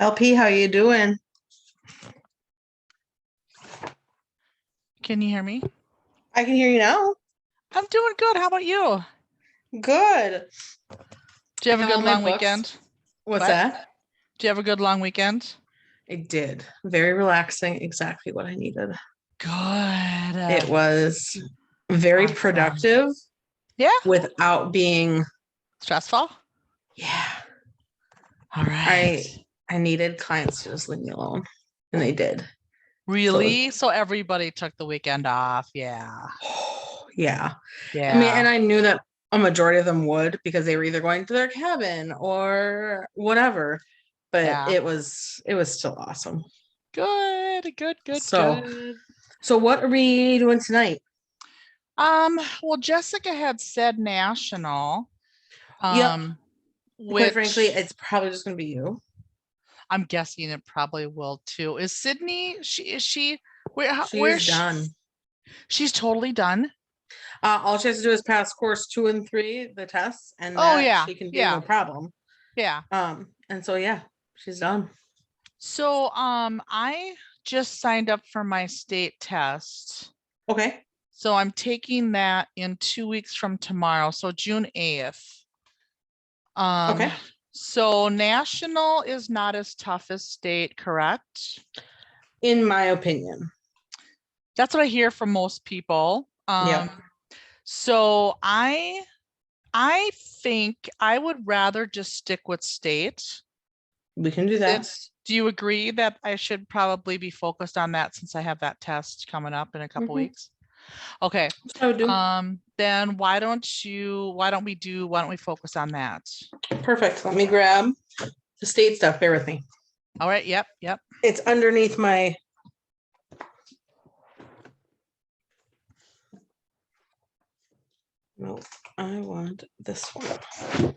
LP, how you doing? Can you hear me? I can hear you now. I'm doing good. How about you? Good. Do you I have a have all good my long books. weekend? What's What? that? Do you have a good long weekend? I did. Very relaxing. Exactly what I needed. Good. It was very Awesome. productive Yeah. without being, Stressful? yeah. All right. I needed clients to just leave me alone. And they did. Really? So everybody took the weekend off. Yeah. Yeah. Yeah. I mean, and I knew that a majority of them would because they were either going to their cabin or whatever. But Yeah. it was still awesome. Good. So Good. So what are we doing tonight? Well, Jessica had said national. Yep. Quite frankly, Which it's probably just gonna be you. I'm guessing it probably will too. Is Sydney? Is she? Where's She's done. She's totally done. All she has to do is pass course 2 and 3, the tests, and Oh that yeah, she can do yeah, no problem. yeah. And so yeah, she's done. So I just signed up for my state test. Okay. So I'm taking that in 2 weeks from tomorrow, so June 8th. Okay. So national is not as tough as state, correct? In my opinion. That's what I hear from most people. Yep. So I think I would rather just stick with state. We can do that. Do you agree that I should probably be focused on that since I have that test coming up in a couple weeks? Okay. I would do. Then why don't we focus on that? Perfect. Let me grab the state stuff. Bear with me. All right. Yep. It's underneath my no, I want this one.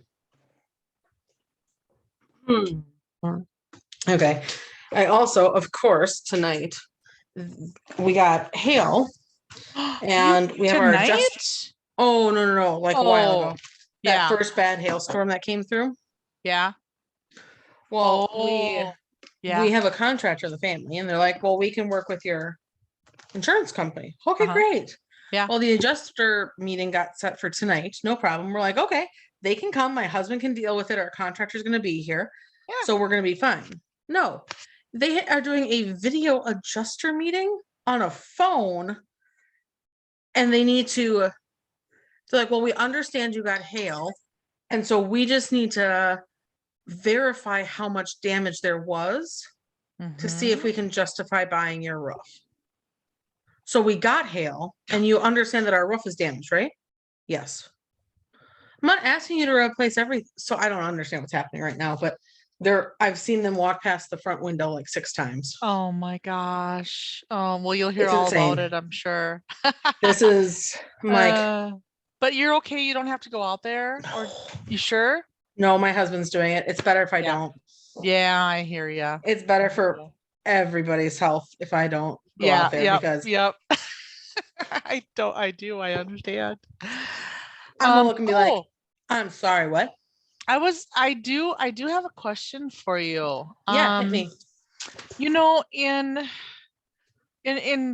Okay. I also, of course, tonight we got hail and we have our adjust. Oh, no. Like a while ago. That first bad hailstorm that came through. Yeah. Well, we yeah. have a contractor in the family and they're like, well, we can work with your insurance company. Okay, great. Yeah. Well, the adjuster meeting got set for tonight. No problem. We're like, okay, they can come. My husband can deal with it. Our contractor's going to be here. Yeah. So we're going to be fine. No, they are doing a video adjuster meeting on a phone. And they need to, they're like, well, we understand you got hail. And so we just need to verify how much damage there was to see if we can justify buying your roof. So we got hail, and you understand that our roof is damaged, right? Yes. I'm not asking you to replace everything. So I don't understand what's happening right now, but I've seen them walk past the front window like 6 times. Oh my gosh. Oh, well, you'll hear It's all insane. about it, I'm sure. This is like, but you're okay. You don't have to go out there, or you sure? No, my husband's doing it. It's better if I don't. Yeah, I hear you. It's better for everybody's health if I don't go out there because I understand. I'm gonna look and be like, I'm sorry, what? I do have a question for you. Yeah, hit me. You know, in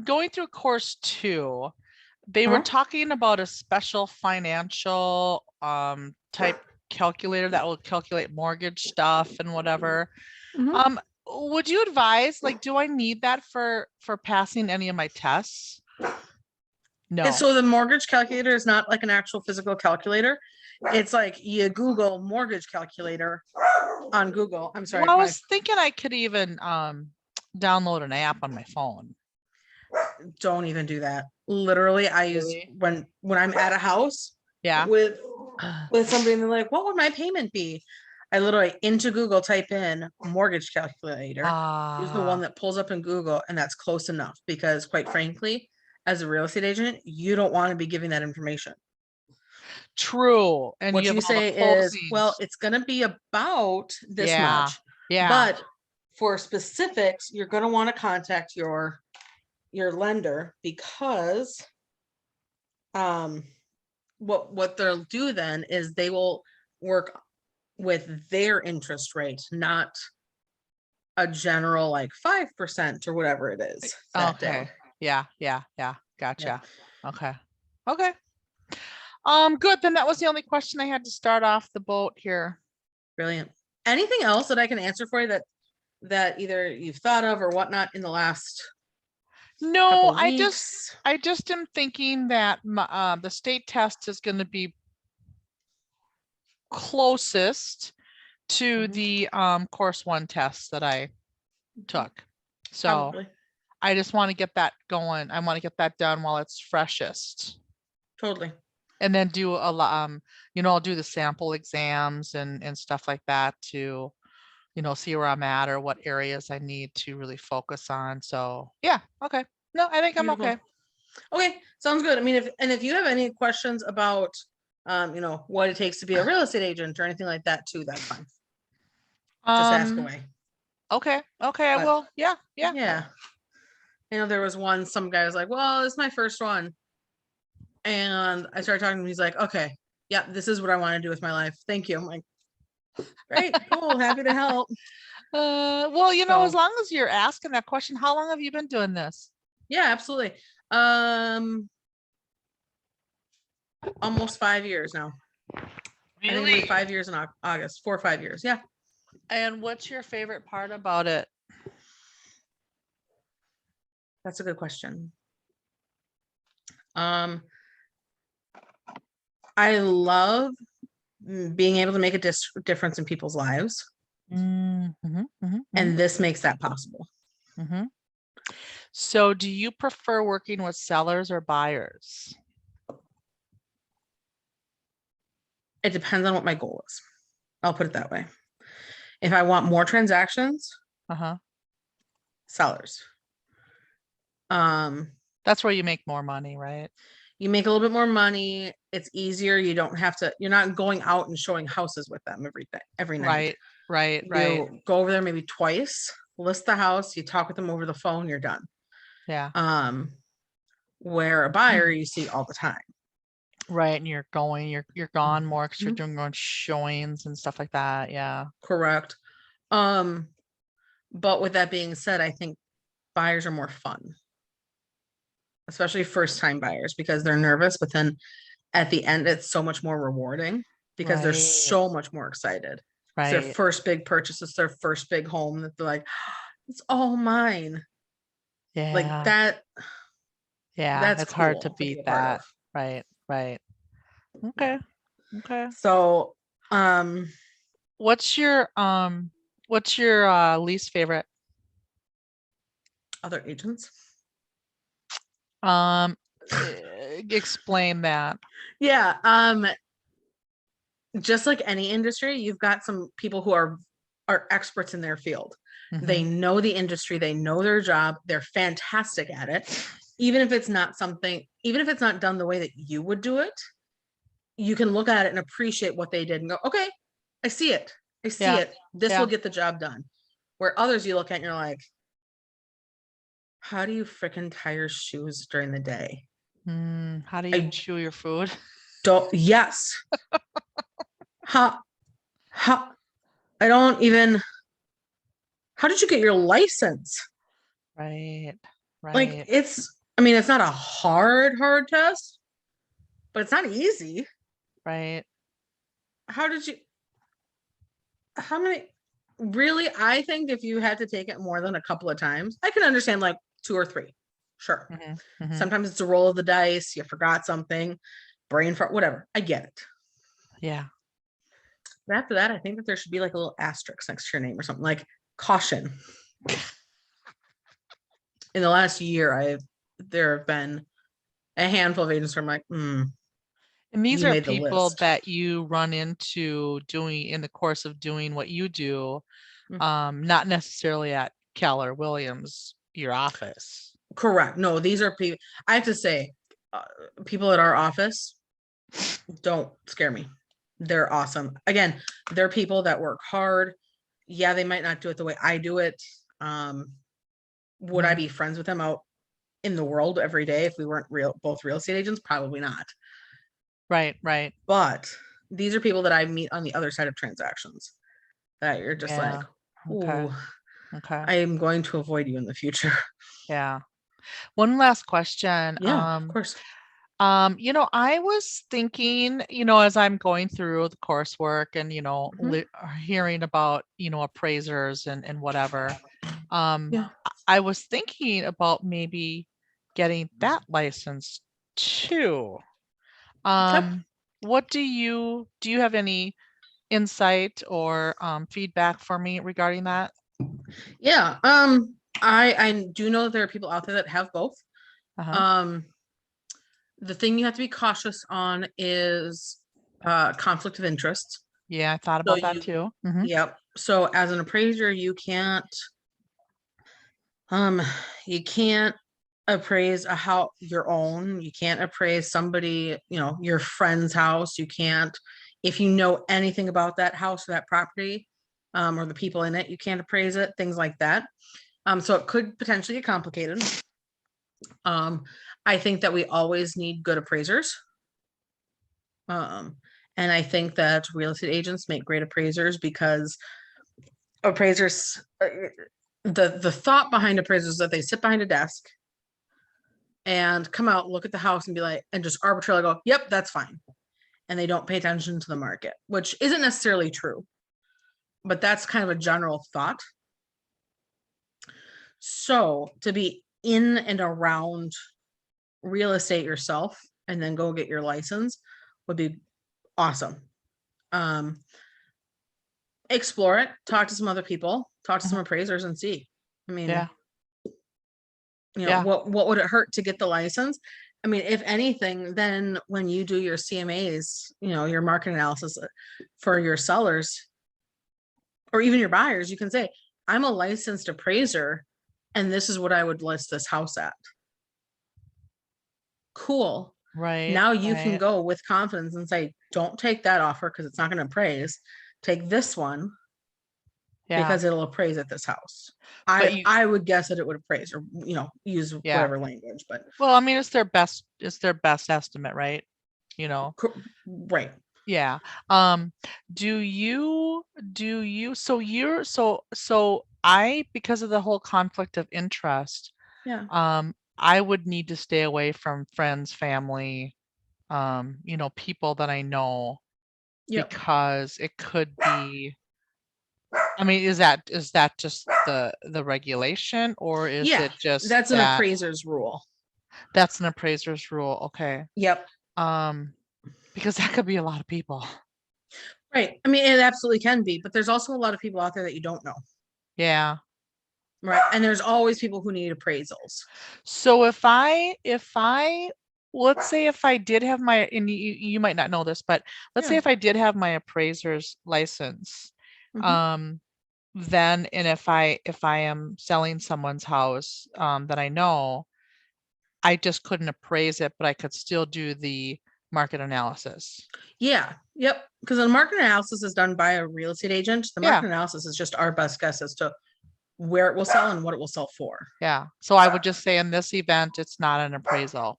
going through course 2, they were talking about a special financial type calculator that will calculate mortgage stuff and whatever. Would you advise, like, do I need that for passing any of my tests? No. And so the mortgage calculator is not like an actual physical calculator. It's like you Google mortgage calculator on Google. I'm sorry. Well, I was thinking I could even download an app on my phone. Don't even do that. Literally, I use when I'm at a house with somebody and they're like, what would my payment be? I literally into Google type in mortgage calculator. Use the one that pulls up in Google, and that's close enough because quite frankly, as a real estate agent, you don't want to be giving that information. True. And what you say is, well, it's going to be about this much. Yeah. But for specifics, you're going to want to contact your lender because what they'll do then is they will work with their interest rate, not a general like 5% or whatever it is that day. Okay. Yeah. Yeah. Gotcha. Okay. Good. Then that was the only question I had to start off the boat here. Brilliant. Anything else that I can answer for you that either you've thought of or whatnot in the last No, couple I weeks? just am thinking that the state test is going to be closest to Mhm. the course 1 test that I took. So Probably. I just want to get that going. I want to get that done while it's freshest. Totally. And then do a lot, I'll do the sample exams and stuff like that to, see where I'm at or what areas I need to really focus on. So yeah, okay. No, I think I'm Beautiful. okay. Okay, sounds good. I mean, if you have any questions about what it takes to be a real estate agent or anything like that too, that's fine. Just ask away. Okay, I But will. Yeah. yeah. There was some guy was like, well, it's my first one. And I started talking to him. He's like, okay, yeah, this is what I want to do with my life. Thank you. I'm like, great, cool, happy to help. Well, as long as you're asking that question, how long have you been doing this? Yeah, absolutely. Almost 5 years now. I think it'll be 5 years in August, 4 or 5 years. Yeah. And what's your favorite part about it? That's a good question. I love being able to make a difference in people's lives. And this makes that possible. So do you prefer working with sellers or buyers? It depends on what my goal is. I'll put it that way. If I want more transactions, sellers. That's where you make more money, right? You make a little bit more money. It's easier. You don't have to, you're not going out and showing houses with them every night. Right. You go over there maybe twice, list the house, you talk with them over the phone, you're done. Yeah. Where a buyer you see all the time. Right. And you're gone more because you're doing more showings and stuff like that. Yeah. Correct. But with that being said, I think buyers are more fun, especially first time buyers, because they're nervous, but then at the end, it's so much more rewarding because they're so much more excited. It's their first big purchase. It's their first big home that they're like, it's all mine. Yeah. Like that. Yeah. That's it's cool hard to beat that. Right. Okay. So, what's your least favorite? Other agents. Explain that. Yeah. Just like any industry, you've got some people who are experts in their field. They know the industry, they know their job, they're fantastic at it. Even if it's not done the way that you would do it, you can look at it and appreciate what they did and go, okay, I see it. This will get the job done. Where others you look at and you're like, how do you freaking tie your shoes during the day? How do you chew your food? Yes. How I don't even, how did you get your license? Right. Like it's not a hard test, but it's not easy. Right. How many, really, I think if you had to take it more than a couple of times, I can understand like 2 or 3. Sure. Sometimes it's a roll of the dice. You forgot something, brain fart, whatever. I get it. Yeah. But after that, I think that there should be like a little asterisk next to your name or something like caution. In the last year, there have been a handful of agents where I'm like, and these are people that you run into doing in the course of doing what you do, not necessarily at Keller Williams, your office. Correct. No, these are people. I have to say, people at our office don't scare me. They're awesome. Again, they're people that work hard. Yeah, they might not do it the way I do it. Would I be friends with them out in the world every day if we weren't both real estate agents? Probably not. Right. But these are people that I meet on the other side of transactions that you're just like, ooh, Okay. I am going to avoid you in the future. Yeah. One last question. Yeah, of course. I was thinking, as I'm going through the coursework and, Mhm. hearing about, appraisers and whatever, Yeah. I was thinking about maybe getting that license too. Okay. What do you have any insight or feedback for me regarding that? Yeah. I do know that there are people out there that have both. Uh-huh. Um, the thing you have to be cautious on is conflict of interest. Yeah, I thought So about that too. yep. So as an appraiser, um you can't appraise a house your own. You can't appraise somebody, your friend's house. You can't, if you know anything about that house or that property, or the people in it, you can't appraise it, things like that. So it could potentially get complicated. Um, I think that we always need good appraisers. Um, and I think that real estate agents make great appraisers because appraisers, the thought behind appraisers is that they sit behind a desk and come out, look at the house and be like, and just arbitrarily go, yep, that's fine. And they don't pay attention to the market, which isn't necessarily true, but that's kind of a general thought. So to be in and around real estate yourself and then go get your license would be awesome. Um, explore it, talk to some other people, talk to some Mhm. appraisers and see. I mean, Yeah. Yeah. what would it hurt to get the license? I mean, if anything, then when you do your CMAs, your market analysis for your sellers or even your buyers, you can say, I'm a licensed appraiser and this is what I would list this house at. Cool. Right. Now you can Right. go with confidence and say, don't take that offer because it's not going to appraise. Take this one Yeah. because it'll appraise at this house. But I would guess that it would appraise or use yeah. whatever language, but Well, I mean, it's their best estimate, right? You know. right. Yeah. Um, so I, because of the whole conflict of interest, Yeah. I would need to stay away from friends, family, people that I know Yep. because it could be, I mean, is that just the regulation, or is Yeah. it just That's an that appraiser's rule. that's an appraiser's rule? Okay. Yep. Um, because that could be a lot of people. Right. I mean, it absolutely can be, but there's also a lot of people out there that you don't know. Yeah. Right. And there's always people who need appraisals. So if I let's say if I did have my, and you might not know this, but let's say Yeah. if I did have my appraiser's license, Mhm. um, then and if I am selling someone's house that I know, I just couldn't appraise it, but I could still do the market analysis. Yeah. Yep. Because the market analysis is done by a real estate agent. The Yeah, market analysis is just our best guess as to where it will sell and what it will sell for. yeah. So I would just say in this event, it's not an appraisal.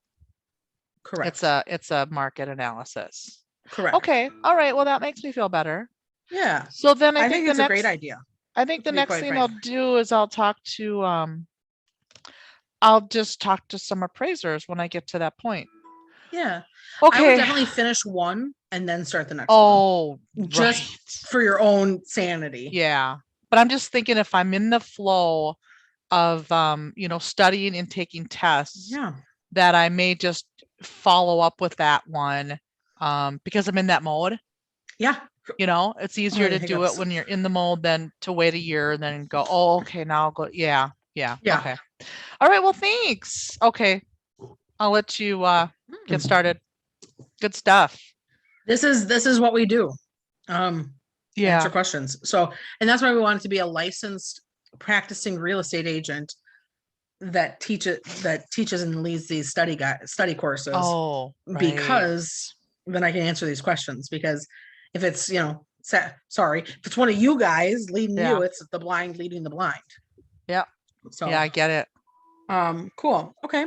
It's Correct. a market analysis. Correct. Okay. All right. Well, that makes me feel better. Yeah. So then I I think think the it's a great next idea, I think the to be next quite thing frank. I'll do is I'll just talk to some appraisers when I get to that point. Yeah. I would Okay. definitely finish one and then start the next one. Oh, Just right. for your own sanity. Yeah. But I'm just thinking if I'm in the flow of studying and taking tests, Yeah. that I may just follow up with that one because I'm in that mode. Yeah. It's Oh, easier the to do it hiccups. when you're in the mode than to wait a year and then go, oh, okay, now I'll go. Yeah. Yeah. Yeah. Okay. All right. Well, thanks. Okay. I'll let you get Mm. started. Good stuff. This is what we do. Um, answer Yeah. questions. So, and that's why we wanted to be a licensed practicing real estate agent that teaches and leads these study courses, Oh, right. because then I can answer these questions. Because if it's, sorry, if it's one of you guys leading Yeah. you, it's the blind leading the blind. Yeah. So, Yeah, I get it. cool. Okay.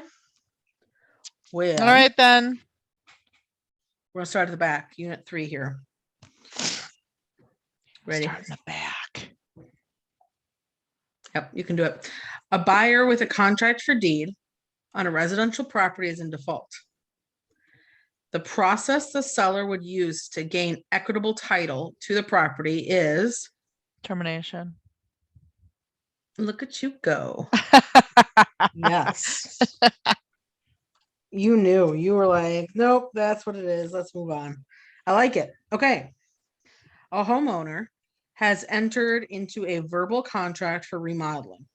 All Well, right then. we're gonna start at the back, unit 3 here. Ready? Start in the back. Yep, you can do it. A buyer with a contract for deed on a residential property is in default. The process the seller would use to gain equitable title to the property is, Termination. look at you go. Yes. You knew. You were like, nope, that's what it is. Let's move on. I like it. Okay. A homeowner has entered into a verbal contract for remodeling.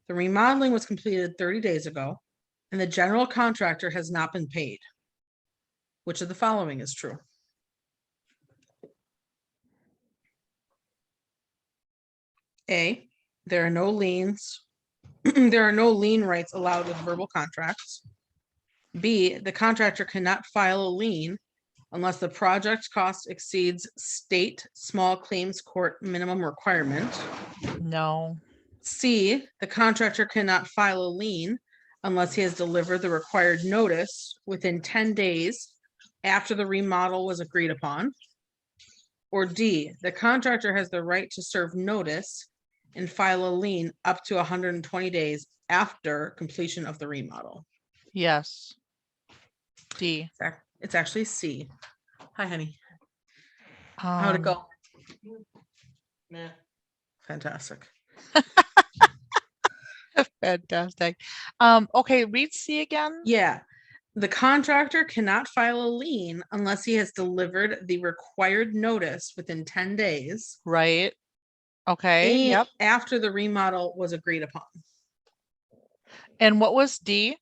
The remodeling was completed 30 days ago, and the general contractor has not been paid. Which of the following is true? A, there are no liens. There are no lien rights allowed with verbal contracts. B, the contractor cannot file a lien unless the project cost exceeds state small claims court minimum requirement. No. C, the contractor cannot file a lien unless he has delivered the required notice within 10 days after the remodel was agreed upon. Or D, the contractor has the right to serve notice and file a lien up to 120 days after completion of the remodel. Yes. D. It's actually C. Hi, honey. How'd it go? Nah. Fantastic. Fantastic. Okay, read C again. Yeah. The contractor cannot file a lien unless he has delivered the required notice within 10 days. Right. Okay. And Yep. after the remodel was agreed upon. And what was D?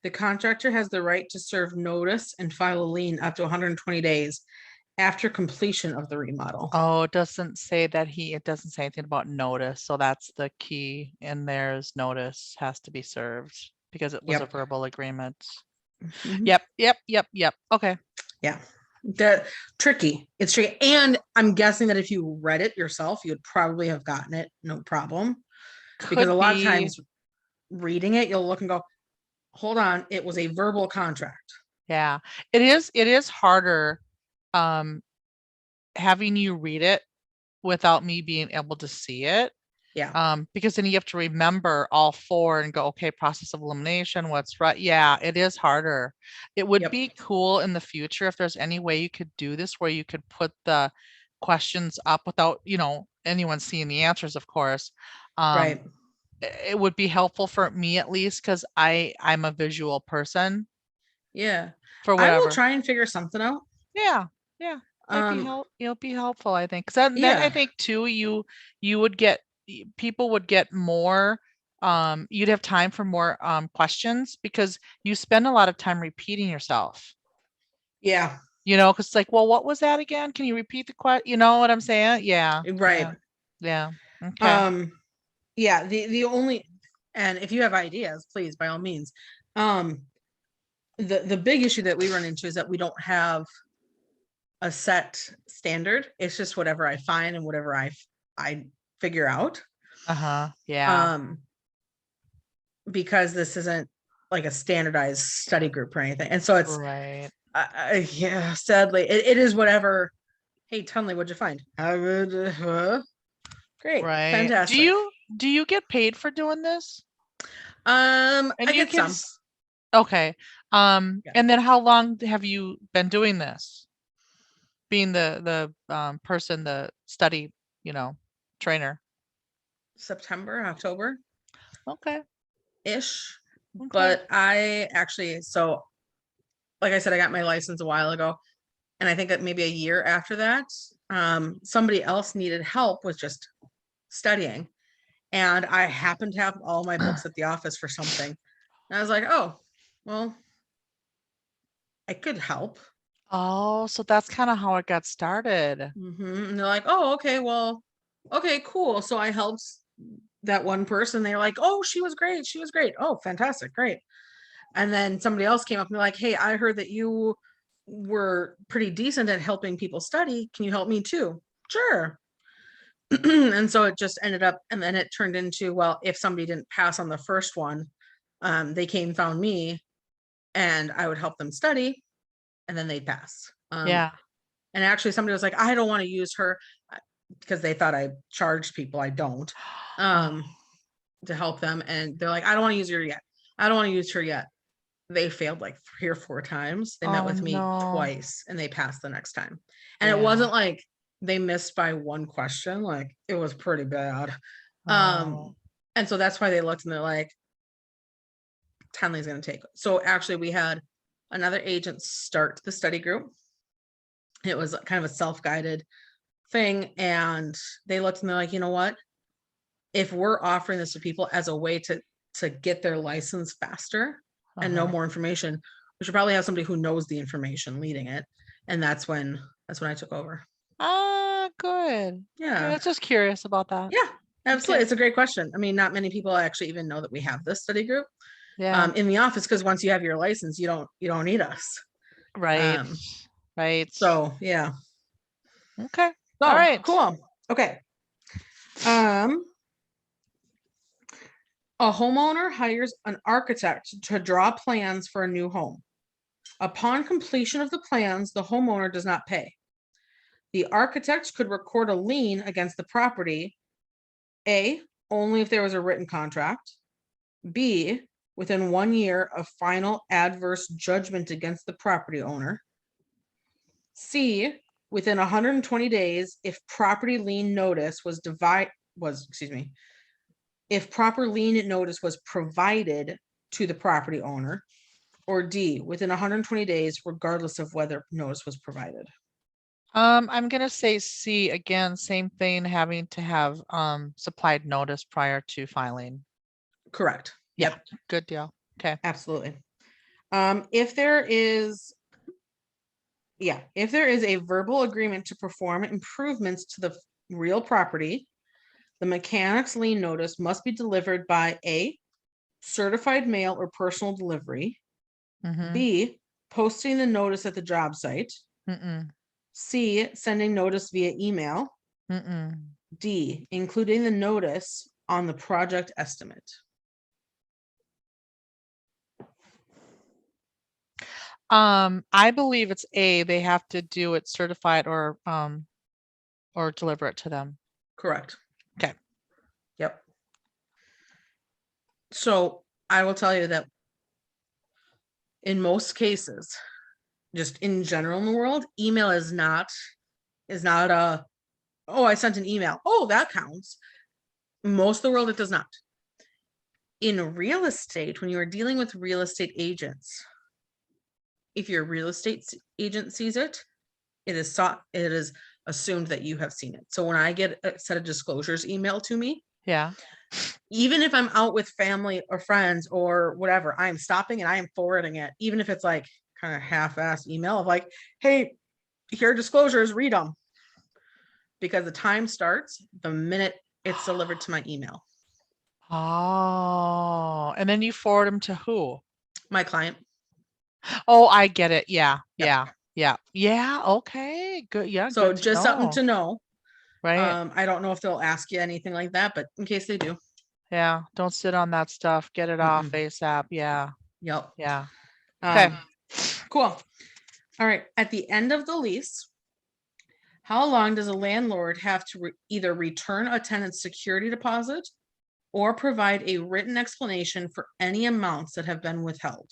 The contractor has the right to serve notice and file a lien up to 120 days after completion of the remodel. Oh, it doesn't say that it doesn't say anything about notice. So that's the key in there is notice has to be served because it was a Yep. verbal agreement. Mhm. Yep. Okay. Yeah. That tricky. It's tricky. And I'm guessing that if you read it yourself, you'd probably have gotten it, no problem. Because a lot of times reading it, you'll look and go, hold on, it was a verbal contract. Yeah, it is harder having you read it without me being able to see it. Yeah. Because then you have to remember all four and go, okay, process of elimination, what's right. Yeah, it is harder. It would Yep. be cool in the future if there's any way you could do this where you could put the questions up without, anyone seeing the answers, of course. Right. It would be helpful for me at least because I'm a visual person Yeah. for I will whatever. try and figure something out. Yeah. It'll be helpful, I think. 'Cause then I Yeah. think too, you would get people would get more you'd have time for more questions because you spend a lot of time repeating yourself. Yeah. Because it's like, well, what was that again? Can you repeat the question? You know what I'm saying? Yeah. Right. Yeah. Okay. Yeah, the only, and if you have ideas, please by all means. The big issue that we run into is that we don't have a set standard. It's just whatever I find and whatever I figure out. Uh-huh. Yeah. Because this isn't like a standardized study group or anything. And so it's Right. yeah, sadly, it is whatever. Hey, Tenley, what'd you find? Great. Right. Fantastic. Do you get paid for doing this? I And you get can some. Okay. Yeah. And then how long have you been doing this? Being the person, the study, trainer. September, October Okay. ish. Okay. But I actually, so like I said, I got my license a while ago. And I think that maybe a year after that, somebody else needed help with just studying. And I happened to have all my books at the office for something. And I was like, oh, well, I could help. Oh, so that's kind of how it got started. And they're like, oh, okay, well, okay, cool. So I helped that one person. They're like, oh, she was great. She was great. Oh, fantastic. Great. And then somebody else came up and they're like, hey, I heard that you were pretty decent at helping people study. Can you help me too? Sure. And so it just ended up, and then it turned into, well, if somebody didn't pass on the first one, they came and found me and I would help them study and then they'd pass. Yeah. And actually somebody was like, I don't want to use her because they thought I charged people. I don't. um, to help them. And they're like, I don't want to use her yet. I don't want to use her yet. They failed like 3 or 4 times. They met Oh with me no. twice and they passed the next time. And it Yeah. wasn't like they missed by 1 question. Like it was pretty bad. Oh. And so that's why they looked and they're like, Tenley's going to take. So actually we had another agent start the study group. It was kind of a self-guided thing. And they looked and they're like, you know what? If we're offering this to people as a way to get their license faster and know Uh-huh. more information, we should probably have somebody who knows the information leading it. And that's when I took over. Ah, good. Okay, I Yeah. was just curious about that. Yeah, absolutely. Okay. It's a great question. I mean, not many people actually even know that we have this study group Yeah. in the office, because once you have your license, you don't need us. Right. Um, Right. so yeah. Okay. All So right. cool. Okay. Um, a homeowner hires an architect to draw plans for a new home. Upon completion of the plans, the homeowner does not pay. The architect could record a lien against the property, A, only if there was a written contract, B, within 1 year of final adverse judgment against the property owner, C, within 120 days if property lien notice if proper lien notice was provided to the property owner, or D, within 120 days, regardless of whether notice was provided. I'm gonna say C again, same thing, having to have supplied notice prior to filing. Correct. Yeah, Yep, good deal. Okay. absolutely. If there is a verbal agreement to perform improvements to the real property, the mechanic's lien notice must be delivered by A, certified mail or personal delivery, Mm-hmm. B, posting the notice at the job site, Mm-mm. C, sending notice via email, Mm-mm. D, including the notice on the project estimate. I believe it's A, they have to do it certified or deliver it to them. Correct. Okay. Yep. So I will tell you that in most cases, just in general in the world, email is not a, oh, I sent an email. Oh, that counts. Most of the world, it does not. In real estate, when you are dealing with real estate agents, if your real estate agent sees it, it is assumed that you have seen it. So when I get a set of disclosures emailed to me, Yeah. even if I'm out with family or friends or whatever, I am stopping and I am forwarding it, even if it's like kind of half-assed email of like, hey, here are disclosures, read them. Because the time starts the minute it's delivered to my email. Oh, and then you forward them to who? My client. Oh, I get it. Yeah. Yep. Yeah. Yeah. Yeah. Okay. Good. Yeah. So Good to just something know. to know. Right. I don't know if they'll ask you anything like that, but in case they do. Yeah. Don't sit on that stuff. Get it off Mm-mm. ASAP. Yeah. Yep. Yeah. Okay. Cool. All right. At the end of the lease, how long does a landlord have to either return a tenant's security deposit or provide a written explanation for any amounts that have been withheld?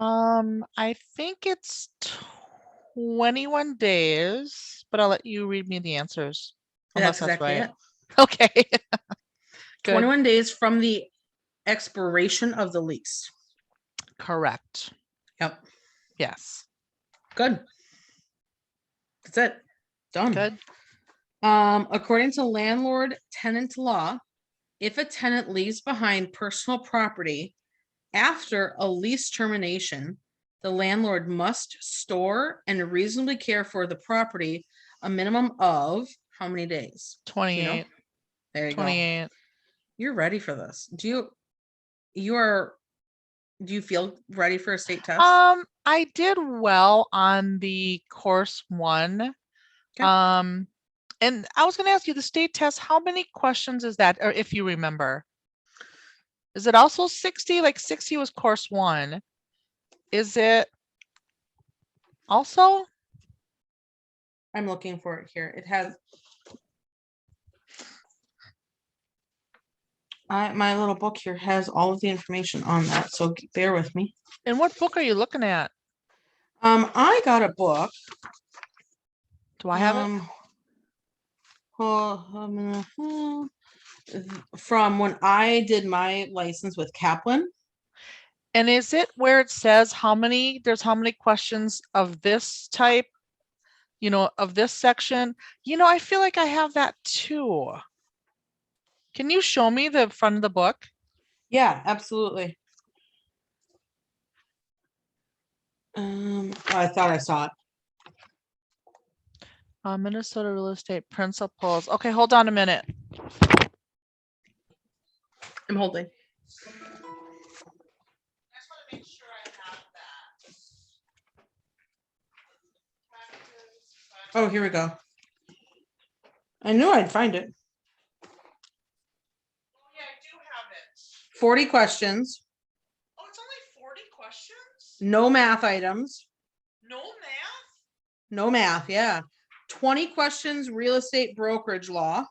I think it's 21 days, but I'll let you read me the answers, unless That's that's exactly right. it. Okay. Good. 21 days from the expiration of the lease. Correct. Yep. Yes. Good. That's it. Done. Good. According to landlord tenant law, if a tenant leaves behind personal property after a lease termination, the landlord must store and reasonably care for the property a minimum of how many days? Do you know? 28. There you go. 28. You're ready for this. Do you feel ready for a state test? I did well on the course 1. Okay. And I was going to ask you the state test, how many questions is that? Or if you remember, is it also 60? Like 60 was course 1. Is it also? I'm looking for it here. It has My little book here has all of the information on that, so bear with me. And what book are you looking at? I got a book. Do I have it? From when I did my license with Kaplan. And is it where it says how many questions of this type, of this section? I feel like I have that too. Can you show me the front of the book? Yeah, absolutely. I thought I saw it. Minnesota real estate principles. Okay, hold on a minute. I'm holding. I just want to make sure I have that. Oh, here we go. I knew I'd find it. Oh, yeah, I do have it. 40 questions. Oh, it's only 40 questions? No math items. No math? No math, yeah. 20 questions, real estate brokerage law.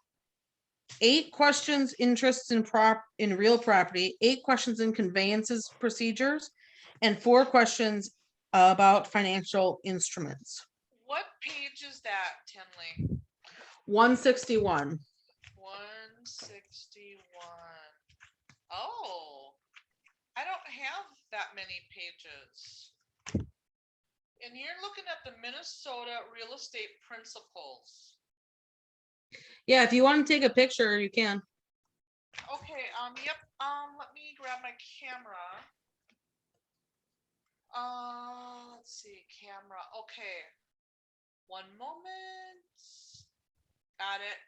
8 questions, interests in real property. 8 questions in conveyances procedures, and 4 questions about financial instruments. What page is that, Tenley? 161. 161. Oh, I don't have that many pages. And you're looking at the Minnesota real estate principles. Yeah, if you want to take a picture, you can. Okay, yep, let me grab my camera. Let's see, camera, okay. One moment. Got it.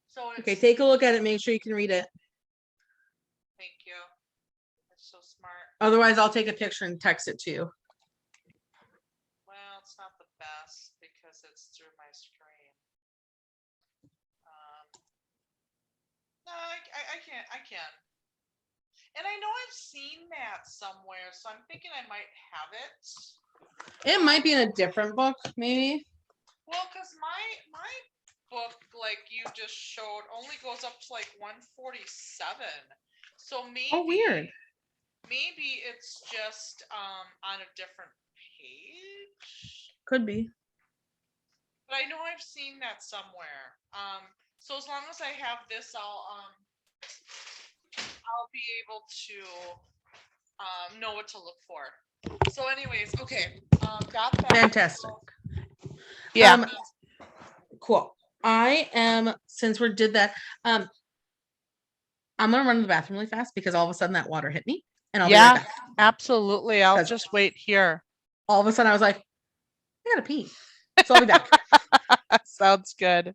So it's, Okay, take a look at it, make sure you can read it. thank you. That's so smart. Otherwise, I'll take a picture and text it to you. Well, it's not the best because it's through my screen. No, I can. And I know I've seen that somewhere, so I'm thinking I might have it. It might be in a different book, maybe. Well, because my book, like you just showed, only goes up to like 147. So maybe. Oh, weird. Maybe it's just on a different page. Could be. But I know I've seen that somewhere. So as long as I have this, I'll be able to know what to look for. So anyways, okay. Got that. Fantastic. Yeah. Cool. Since we did that, I'm gonna run to the bathroom really fast because all of a sudden that water hit me, and I'll be right back. Absolutely. I'll just wait here. All of a sudden I was like, I gotta pee. So I'll be back. Sounds good.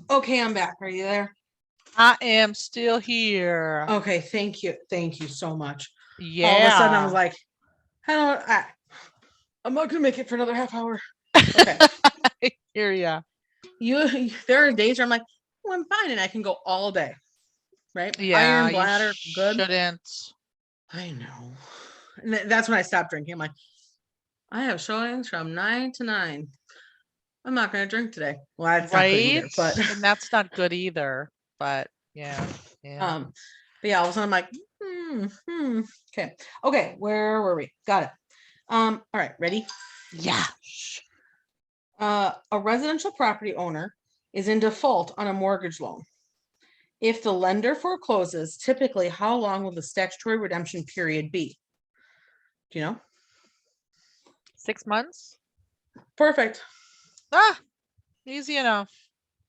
Okay, I'm back. Are you there? I am still here. Okay, thank you. Thank you so much. Yeah. All of a sudden I was like, I'm not gonna make it for another half hour. Okay. I hear ya. There are days where I'm like, oh, I'm fine and I can go all day. Right? Yeah, Iron you bladder, good. shouldn't. I know. And that's when I stopped drinking. I'm like, I have showings from 9 to 9. I'm not gonna drink today. Well, that's not good Right? either, but And that's not good either. But yeah. but yeah, all of a sudden I'm like, okay. Okay, where were we? Got it. All right, ready? Yeah. A residential property owner is in default on a mortgage loan. If the lender forecloses, typically how long will the statutory redemption period be? Do you know? 6 months? Perfect. Ah, easy enough.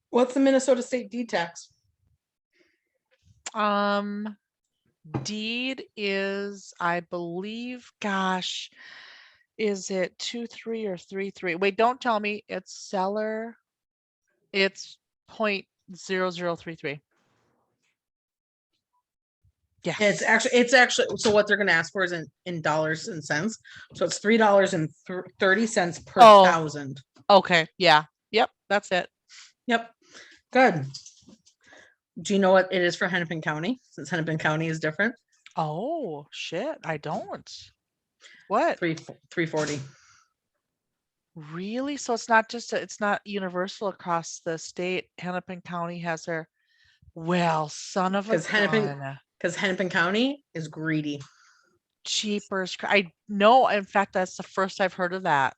What's the Minnesota state deed tax? Deed is, I believe, gosh, is it 2-3 or 3-3? Wait, don't tell me. It's seller. It's 0.0033. It's Yes. actually so what they're gonna ask for is in dollars and cents. So it's $3.30 per Oh, thousand. okay. Yeah. Yep. That's it. Yep. Good. Do you know what it is for Hennepin County? Since Hennepin County is different. Oh, shit. I don't. What? 340. Really? So it's not just it's not universal across the state. Hennepin County has their, well, son of a gun. Because Hennepin County is greedy. Cheapers. I know. In fact, that's the first I've heard of that.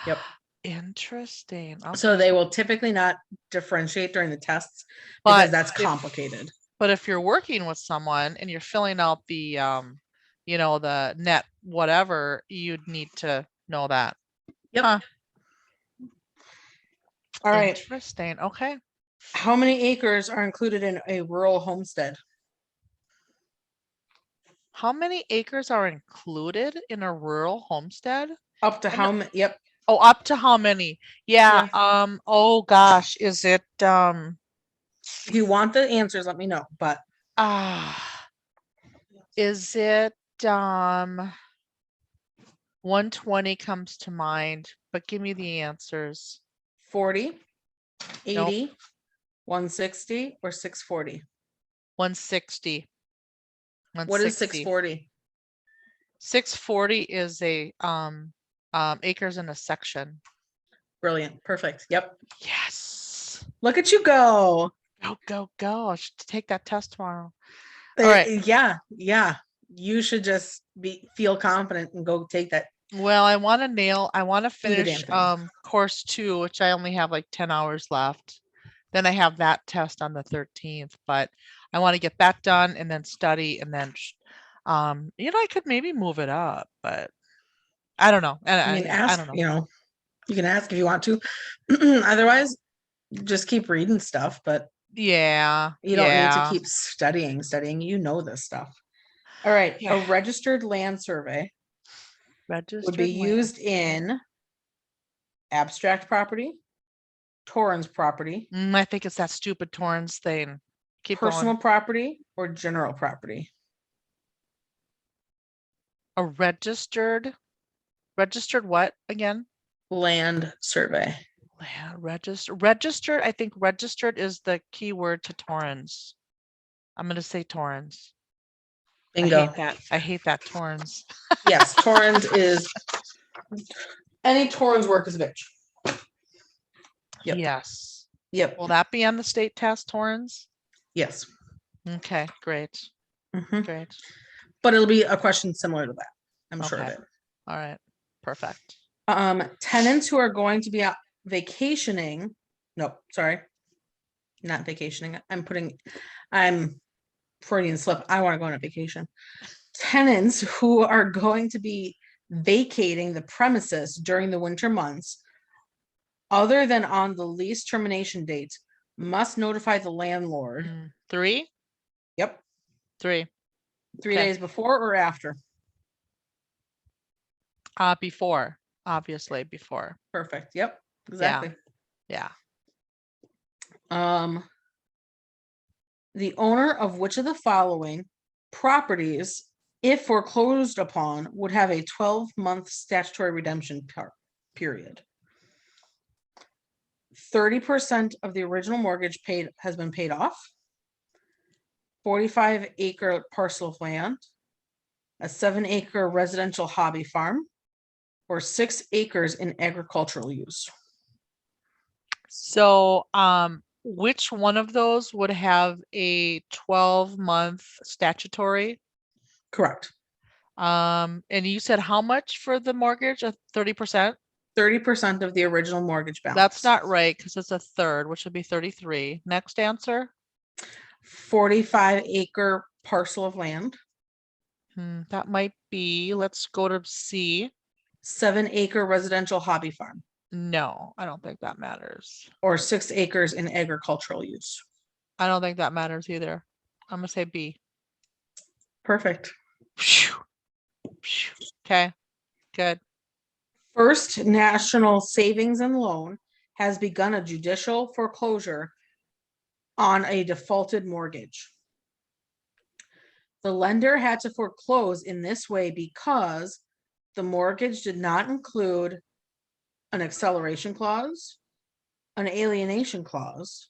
Yep. Interesting. So Okay. they will typically not differentiate during the tests because But that's if complicated. but if you're working with someone and you're filling out the the net whatever, you'd need to know that. Yep. Huh. All right. Interesting. Okay. How many acres are included in a rural homestead? How many acres are included in a rural homestead? Up to I know, how many? Yep. oh, up to how many? Yeah. Yeah. Oh gosh, is it If you want the answers, let me know. But is it 120 comes to mind, but give me the answers. 40, Nope. 80, 160, or 640? 160. What is 640? 640 is a acres in a section. Brilliant. Perfect. Yep. Yes. Look at you go. Go. I should take that test tomorrow. All right. Yeah. You should just feel confident and go take that. Well, I want to Do the finish damn thing. course 2, which I only have like 10 hours left. Then I have that test on the 13th, but I want to get that done and then study and then I could maybe move it up, but I don't know. And I mean, I ask, don't know. you can ask if you want to. Otherwise, just keep reading stuff, but Yeah. you don't need to keep studying. You know this stuff. All right. Yeah. A registered land survey would be used in abstract property, Torrens property, I think it's that stupid Torrens thing. Keep personal going. property, or general property. A registered what again? Land survey. Registered. I think registered is the key word to Torrens. I'm going to say Torrens. Bingo. I hate that Torrens. Yes, Torrens is any Torrens work is a bitch. Yep. Yes. Yep. Will that be on the state test, Torrens? Yes. Okay, great. Great. But it'll be a question similar to that. I'm sure of it. All right. Perfect. Tenants who are going to be out vacationing. No, sorry. Not vacationing. I'm Freudian slip. I want to go on a vacation. Tenants who are going to be vacating the premises during the winter months, other than on the lease termination date, must notify the landlord. 3? Yep. 3. 3 days before or after? Before. Obviously before. Perfect. Yep. Exactly. Yeah. The owner of which of the following properties, if foreclosed upon, would have a 12-month statutory redemption period. 30% of the original mortgage has been paid off. 45-acre parcel of land, a 7-acre residential hobby farm, or 6 acres in agricultural use. So, which one of those would have a 12-month statutory? Correct. And you said how much for the mortgage? 30%? 30% of the original mortgage balance. That's not right because it's a third, which would be 33. Next answer. 45-acre parcel of land. That might be, let's go to C. 7-acre residential hobby farm. No, I don't think that matters. Or 6 acres in agricultural use. I don't think that matters either. I'm gonna say B. Perfect. Okay, good. First National Savings and Loan has begun a judicial foreclosure on a defaulted mortgage. The lender had to foreclose in this way because the mortgage did not include an acceleration clause, an alienation clause,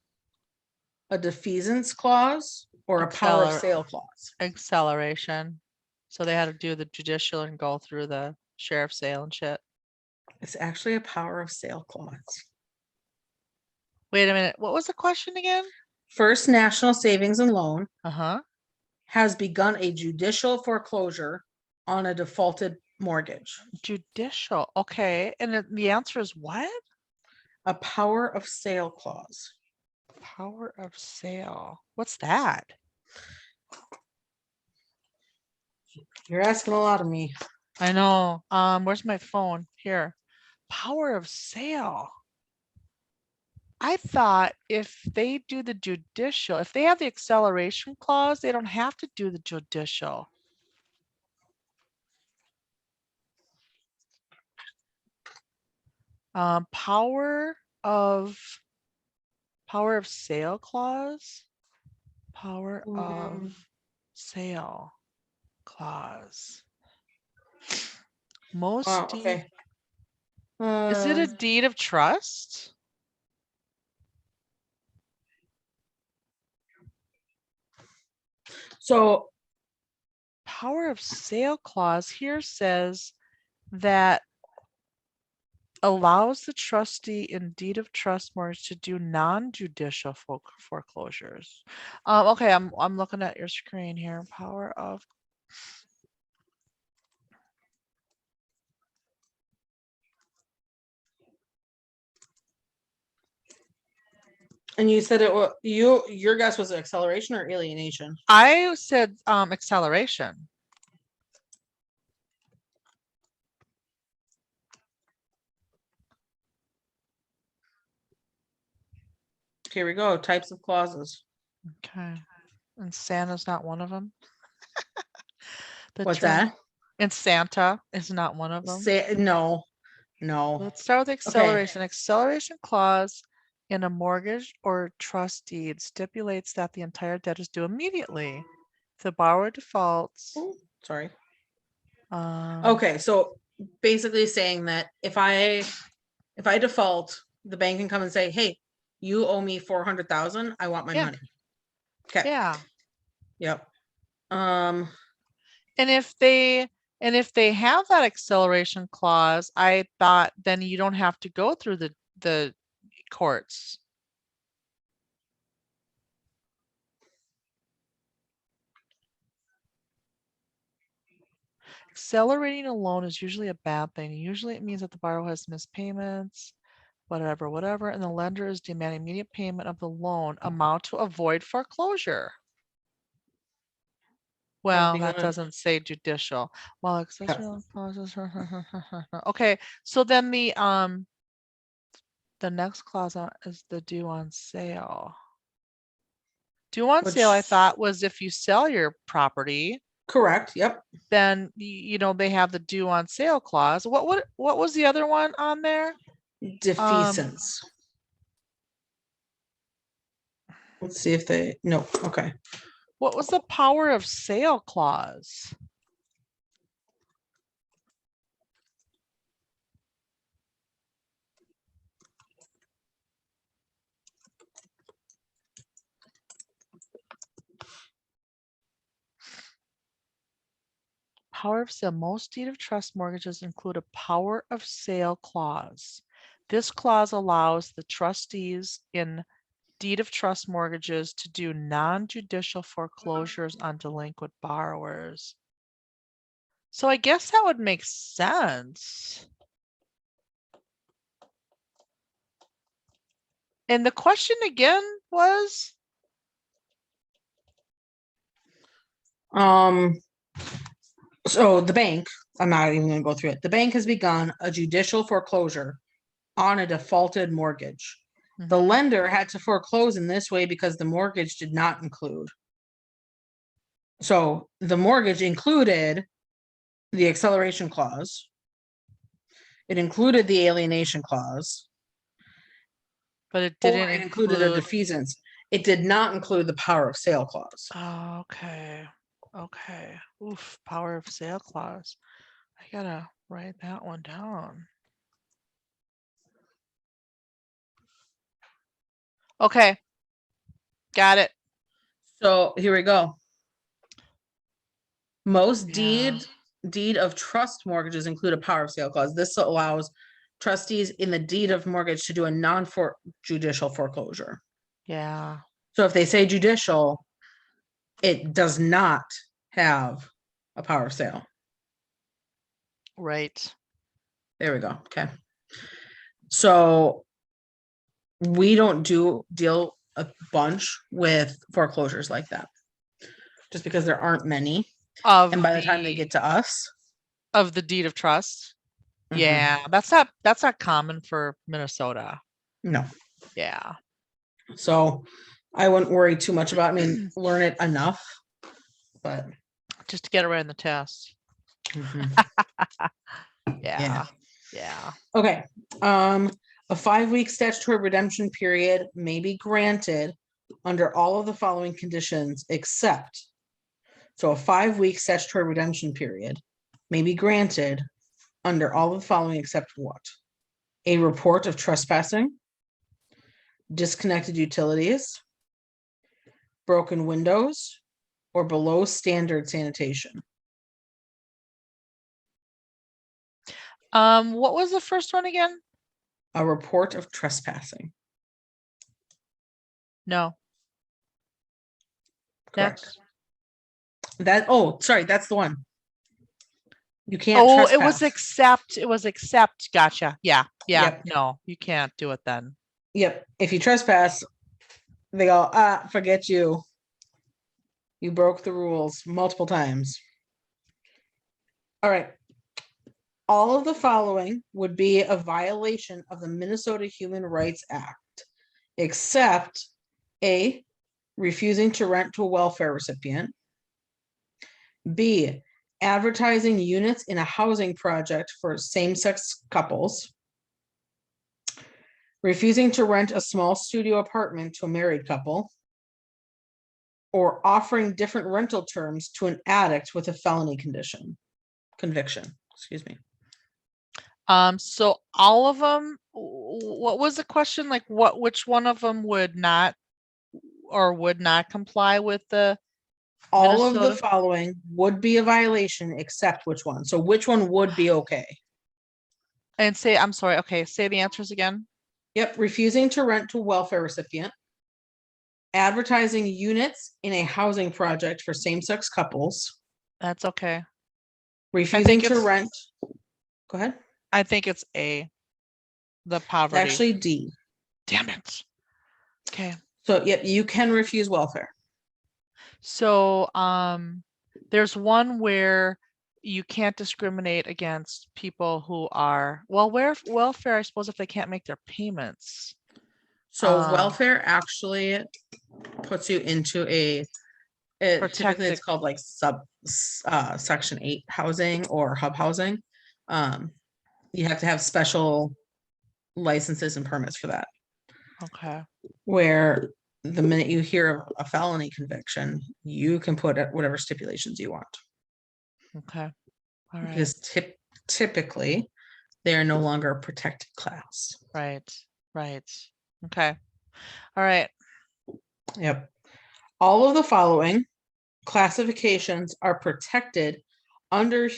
a defeasance clause, or a power of sale clause. Acceleration. So they had to do the judicial and go through the sheriff's sale and shit. It's actually a power of sale clause. Wait a minute. What was the question again? First National Savings and Loan Uh-huh. has begun a judicial foreclosure on a defaulted mortgage. Judicial. Okay. And the answer is what? A power of sale clause. Power of sale. What's that? You're asking a lot of me. I know. Where's my phone? Here. Power of sale. I thought if they do the judicial, if they have the acceleration clause, they don't have to do the judicial. Power of sale clause. Power of sale clause. Most okay. Is it a deed of trust? So Power of sale clause here says that allows the trustee in deed of trust mortgage to do non-judicial foreclosures. Okay, I'm looking at your screen here. Power of. And you said it was your guess was acceleration or alienation? I said acceleration. Here we go. Types of clauses. Okay. And Santa's not one of them. What's that? And Santa is not one of them. No. Let's start with acceleration. Okay. Acceleration clause in a mortgage or trust deed stipulates that the entire debt is due immediately. If the borrower defaults. Oh, sorry. Okay, so basically saying that if I default, the bank can come and say, "Hey, you owe me 400,000. I want my money." Okay. Yeah. Yep. And if they have that acceleration clause, I thought then you don't have to go through the courts. Accelerating a loan is usually a bad thing. Usually it means that the borrower has missed payments, whatever, and the lender is demanding immediate payment of the loan amount to avoid foreclosure. Well, that doesn't say judicial. Well, accessory clauses. Okay, so then the next clause is the due on sale. Due on sale, I thought was if you sell your property. Correct. Yep. Then they have the due on sale clause. What was the other one on there? Defeasance. Let's see if they, no, okay. What was the power of sale clause? Power of sale. Most deed of trust mortgages include a power of sale clause. This clause allows the trustees in deed of trust mortgages to do non-judicial foreclosures on delinquent borrowers. So I guess that would make sense. And the question again was? So the bank, I'm not even gonna go through it. The bank has begun a judicial foreclosure on a defaulted mortgage. The Mhm. lender had to foreclose in this way because the mortgage did not include. So the mortgage included the acceleration clause. It included the alienation clause, But it or didn't it included a include. defeasance. It did not include the power of sale clause. Oh, okay. Okay. Oof, power of sale clause. I gotta write that one down. Okay. Got it. So here we go. Most Yeah. deed of trust mortgages include a power of sale clause. This allows trustees in the deed of mortgage to do a non-judicial foreclosure. Yeah. So if they say judicial, it does not have a power of sale. Right. There we go. Okay. So we don't deal a bunch with foreclosures like that, just because there aren't many. Of And by the time they the get to us, of the deed of trust. Yeah, that's not common for Minnesota. no. Yeah. So I wouldn't worry too much about. I mean, learn it enough, but Just to get it right in the test. mhm. Yeah. Yeah. Okay. A 5-week statutory redemption period may be granted under all of the following conditions, except, so a 5-week statutory redemption period may be granted under all of the following except what? A report of trespassing, disconnected utilities, broken windows, or below standard sanitation. What was the first one again? A report of trespassing. No. Correct. Next. That, oh, sorry, that's the one. You can't Oh, trespass. it was accept. Gotcha. Yeah. Yeah. Yep. No, you can't do it then. Yep. If you trespass, they go, forget you. You broke the rules multiple times. All right. All of the following would be a violation of the Minnesota Human Rights Act, except A, refusing to rent to a welfare recipient, B, advertising units in a housing project for same-sex couples, refusing to rent a small studio apartment to a married couple, or offering different rental terms to an addict with a felony conviction, excuse me. So all of them, what was the question? Like which one of them would not or would not comply with the All of the Minnesota? following would be a violation except which one? So which one would be okay? And say, I'm sorry. Okay. Say the answers again. Yep, refusing to rent to a welfare recipient, advertising units in a housing project for same-sex couples, That's okay. refusing to rent. Go ahead. I think it's A, the It's poverty. actually D. Damn it. Okay. So yep, you can refuse welfare. So there's one where you can't discriminate against people who are, well, welfare, I suppose, if they can't make their payments. So welfare actually puts you into typically it's called like section 8 housing or hub housing. You have to have special licenses and permits for that. Okay. Where the minute you hear of a felony conviction, you can put whatever stipulations you want. Okay. All right. Because typically they are no longer a protected class. Right. Okay. All right. Yep. All of the following classifications are protected under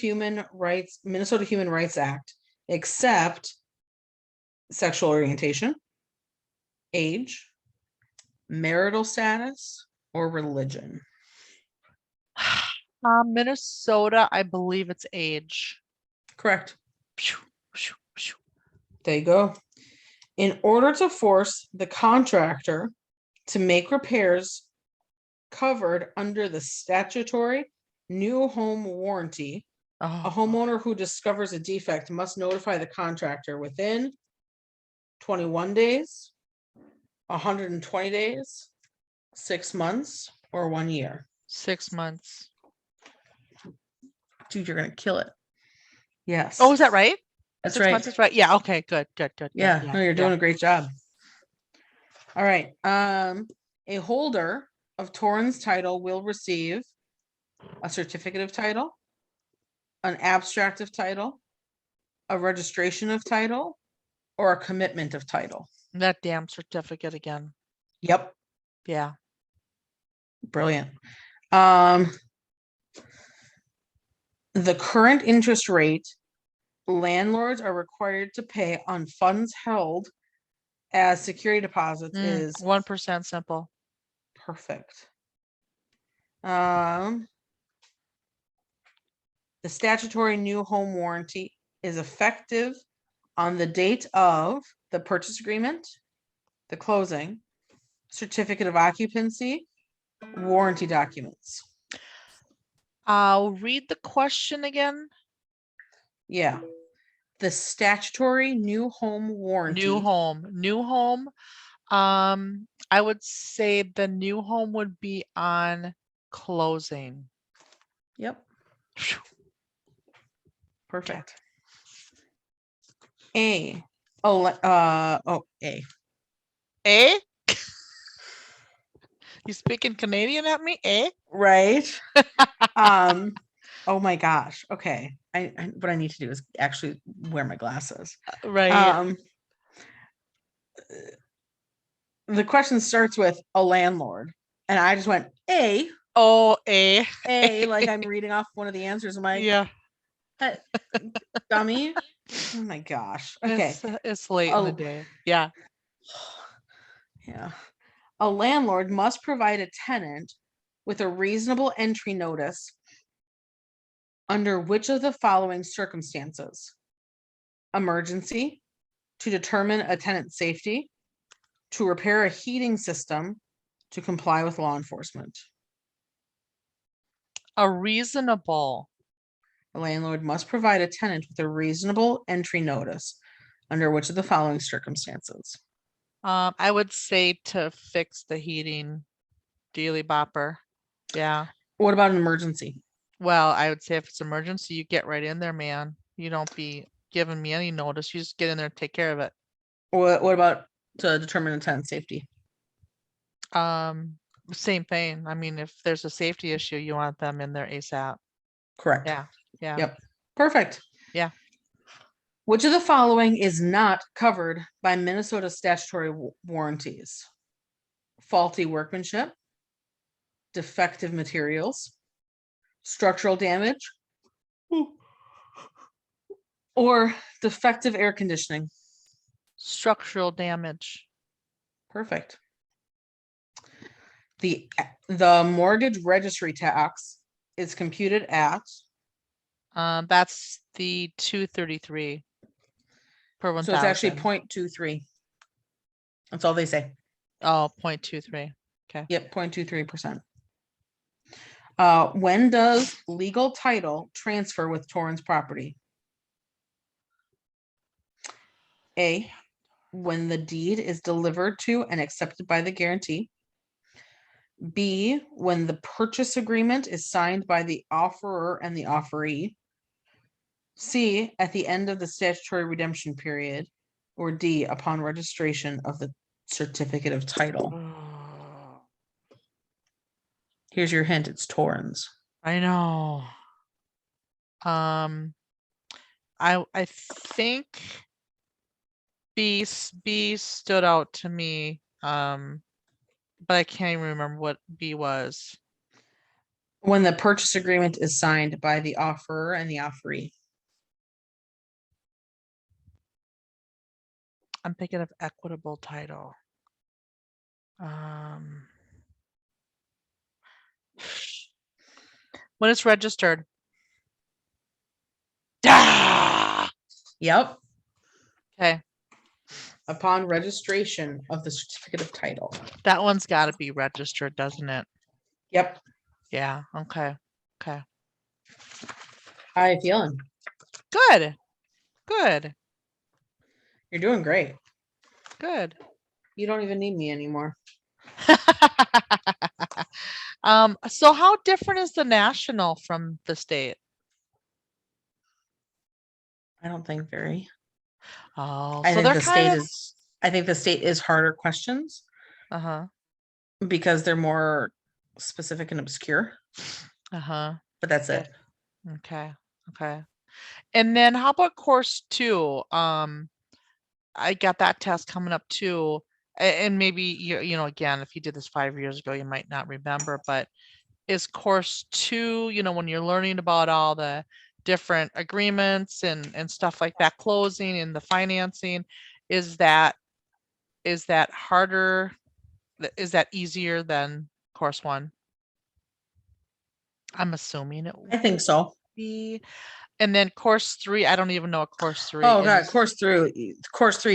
Minnesota Human Rights Act, except sexual orientation, age, marital status, or religion. Minnesota, I believe it's age. Correct. There you go. In order to force the contractor to make repairs covered under the statutory new home warranty, a homeowner who discovers a defect must notify the contractor within 21 days, 120 days, 6 months, or 1 year. 6 months. Dude, you're gonna kill it. Yes. Oh, is that right? That's 6 right. months is right. Yeah. Okay. Good. Yeah. No, you're doing a great job. All right. A holder of Torrens title will receive a certificate of title, an abstract of title, a registration of title, or a commitment of title. That damn certificate again. Yep. Yeah. Brilliant. The current interest rate landlords are required to pay on funds held as security deposits is 1% simple. perfect. The statutory new home warranty is effective on the date of the purchase agreement, the closing, certificate of occupancy, warranty documents. I'll read the question again. Yeah. The statutory new home warranty. New home. I would say the new home would be on closing. Yep. Perfect. A. A. Eh? You speaking Canadian at me? Eh? Right. Oh my gosh. Okay. What I need to do is actually wear my glasses. Right. The question starts with a landlord, and I just went A. Oh, eh. Like I'm reading off one of the answers. I'm like, Yeah. Dummy. Oh my gosh. Okay. It's late in the day. Yeah. Yeah. A landlord must provide a tenant with a reasonable entry notice under which of the following circumstances? Emergency, to determine a tenant's safety, to repair a heating system, to comply with law enforcement. A reasonable. A landlord must provide a tenant with a reasonable entry notice under which of the following circumstances? I would say to fix the heating daily bopper. Yeah. What about an emergency? Well, I would say if it's emergency, you get right in there, man. You don't be giving me any notice. You just get in there and take care of it. What about to determine a tenant's safety? Same thing. I mean, if there's a safety issue, you want them in there ASAP. Correct. Yeah. Yep. Perfect. Yeah. Which of the following is not covered by Minnesota statutory warranties? Faulty workmanship, defective materials, structural damage, or defective air conditioning? Structural damage. Perfect. The mortgage registry tax is computed at? That's the 233 per 1,000. So it's actually 0.23. That's all they say. Oh, 0.23. Okay. Yep, 0.23%. When does legal title transfer with Torrens property? A, when the deed is delivered to and accepted by the guarantee. B, when the purchase agreement is signed by the offerer and the offeree. C, at the end of the statutory redemption period. Or D, upon registration of the certificate of title. Here's your hint. It's Torrens. I know. I think B stood out to me. But I can't even remember what B was. When the purchase agreement is signed by the offerer and the offeree. I'm thinking of equitable title. When it's registered. Ah! Yep. Okay. Upon registration of the certificate of title. That one's got to be registered, doesn't it? Yep. Yeah. Okay. Okay. How you feeling? Good. Good. You're doing great. Good. You don't even need me anymore. So how different is the national from the state? I don't think very. Oh, I so think they're the kind state of is. I think the state is harder questions uh-huh. because they're more specific and obscure. Uh-huh. But that's it. Okay. Okay. And then how about course 2? I got that test coming up too. And maybe you know, again, if you did this 5 years ago, you might not remember, but is course 2, you know, when you're learning about all the different agreements and stuff like that, closing and the financing, is that harder? Is that easier than course 1? I'm assuming it I think so. would be. And then course 3, I don't even know what course 3 Oh god, is. course 3,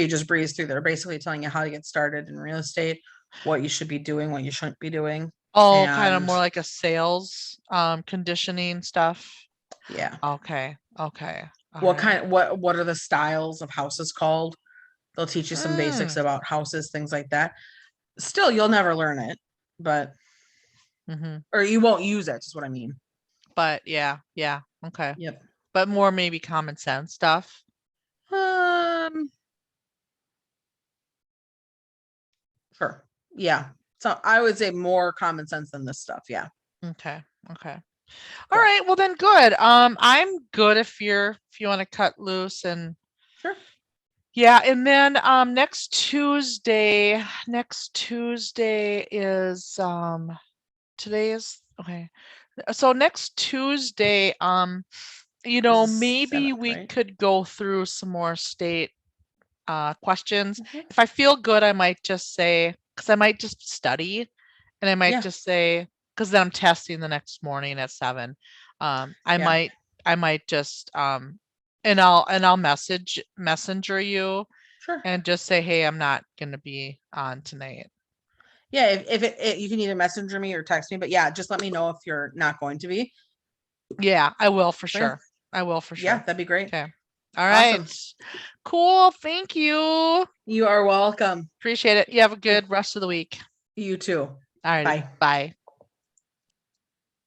you just breeze through. They're basically telling you how to get started in real estate, what you should be doing, what you shouldn't be doing. Oh, kind of And more like a sales conditioning stuff. yeah. Okay. Okay. All What right. kind what are the styles of houses called? They'll teach you some basics Mm. about houses, things like that. Still, you'll never learn it, but Mm-hmm. or you won't use it, is what I mean. But yeah, yeah. Okay. Yep. But more maybe common sense stuff. Sure. Yeah. So I would say more common sense than this stuff. Yeah. Okay. Okay. All Cool. right. Well then good. I'm good if you want to cut loose and Sure. yeah, and then next Tuesday is today is okay. So next Tuesday, you know, This is maybe 7th, we right? could go through some more state questions. Mhm. If I feel good, I might just say, because I might just study and I might Yeah. just say, because then I'm testing the next morning at 7. I Yeah. might just and I'll messenger you Sure. and just say, hey, I'm not gonna be on tonight. Yeah. If you can either messenger me or text me, but yeah, just let me know if you're not going to be. Yeah, I will for So, yeah. sure. I will for Yeah, sure. that'd be great. Okay. All right. Awesome. Cool. Thank you. You are welcome. Appreciate it. You have a Yep. good rest of the week. You too. All righty. Bye. Bye.